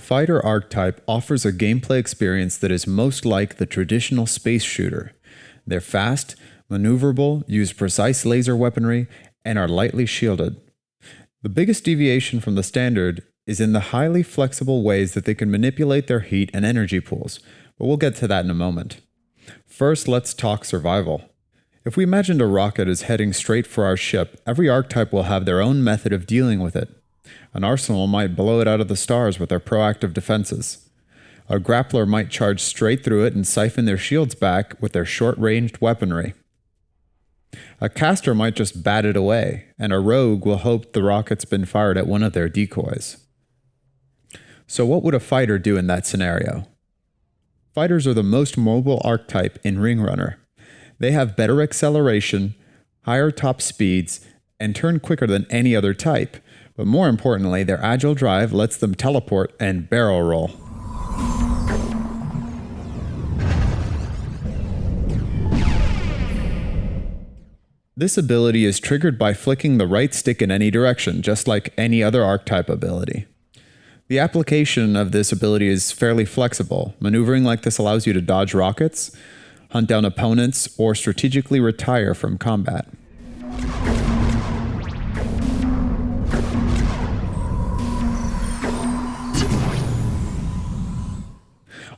fighter archetype offers a gameplay experience that is most like the traditional space shooter. They're fast, maneuverable, use precise laser weaponry, and are lightly shielded. The biggest deviation from the standard is in the highly flexible ways that they can manipulate their heat and energy pools, but we'll get to that in a moment. First, let's talk survival. If we imagined a rocket is heading straight for our ship, every archetype will have their own method of dealing with it. An arsenal might blow it out of the stars with their proactive defenses. A grappler might charge straight through it and siphon their shields back with their short-ranged weaponry. A caster might just bat it away, and a rogue will hope the rocket's been fired at one of their decoys. So what would a fighter do in that scenario? Fighters are the most mobile archetype in Ring Runner. They have better acceleration, higher top speeds, and turn quicker than any other type, but more importantly, their agile drive lets them teleport and barrel roll. This ability is triggered by flicking the right stick in any direction, just like any other archetype ability. The application of this ability is fairly flexible. Maneuvering like this allows you to dodge rockets, hunt down opponents, or strategically retire from combat.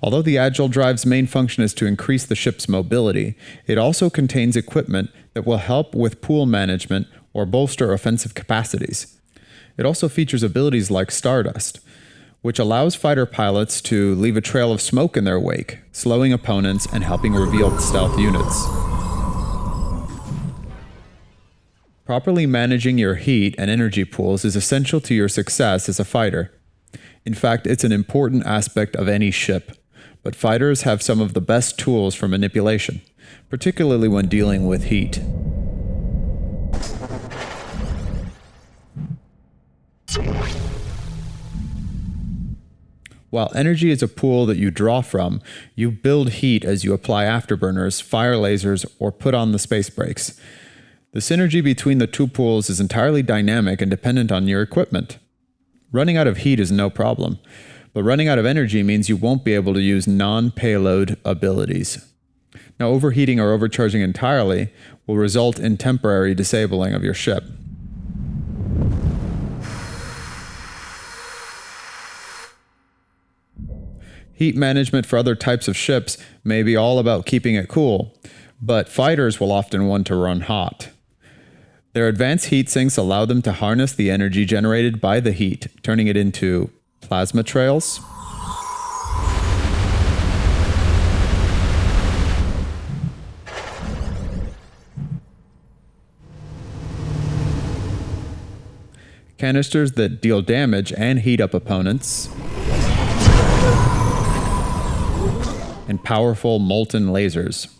Although the Agile Drive's main function is to increase the ship's mobility, it also contains equipment that will help with pool management or bolster offensive capacities. It also features abilities like Stardust, which allows fighter pilots to leave a trail of smoke in their wake, slowing opponents and helping reveal stealth units. Properly managing your heat and energy pools is essential to your success as a fighter. In fact, it's an important aspect of any ship, but fighters have some of the best tools for manipulation, particularly when dealing with heat. While energy is a pool that you draw from, you build heat as you apply afterburners, fire lasers, or put on the space brakes. The synergy between the two pools is entirely dynamic and dependent on your equipment. Running out of heat is no problem, but running out of energy means you won't be able to use non-payload abilities. Now, overheating or overcharging entirely will result in temporary disabling of your ship. Heat management for other types of ships may be all about keeping it cool, but fighters will often want to run hot. Their advanced heat sinks allow them to harness the energy generated by the heat, turning it into plasma trails, canisters that deal damage and heat up opponents, and powerful molten lasers.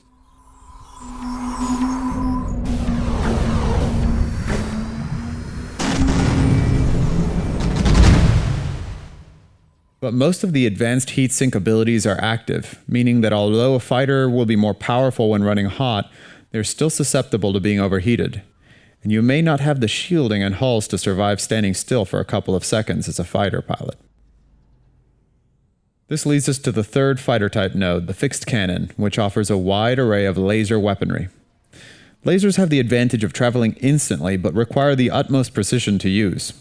But most of the advanced heat sink abilities are active, meaning that although a fighter will be more powerful when running hot, they're still susceptible to being overheated. And you may not have the shielding and hulls to survive standing still for a couple of seconds as a fighter pilot. This leads us to the third fighter type node, the fixed cannon, which offers a wide array of laser weaponry. Lasers have the advantage of traveling instantly, but require the utmost precision to use.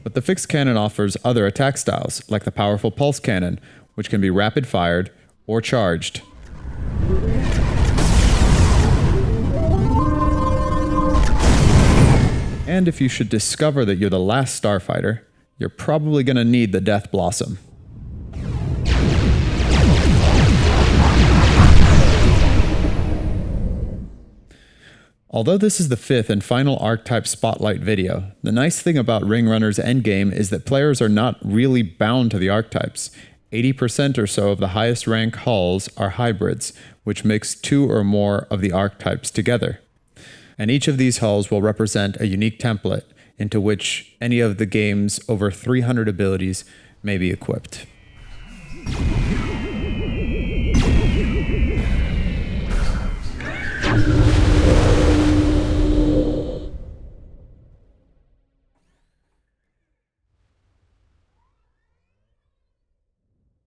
But the fixed cannon offers other attack styles, like the powerful pulse cannon, which can be rapid-fired or charged. And if you should discover that you're the last starfighter, you're probably going to need the Death Blossom. Although this is the fifth and final Archetype Spotlight video, the nice thing about Ring Runner's endgame is that players are not really bound to the archetypes. 80% or so of the highest rank hulls are hybrids, which mix two or more of the archetypes together. And each of these hulls will represent a unique template into which any of the game's over 300 abilities may be equipped.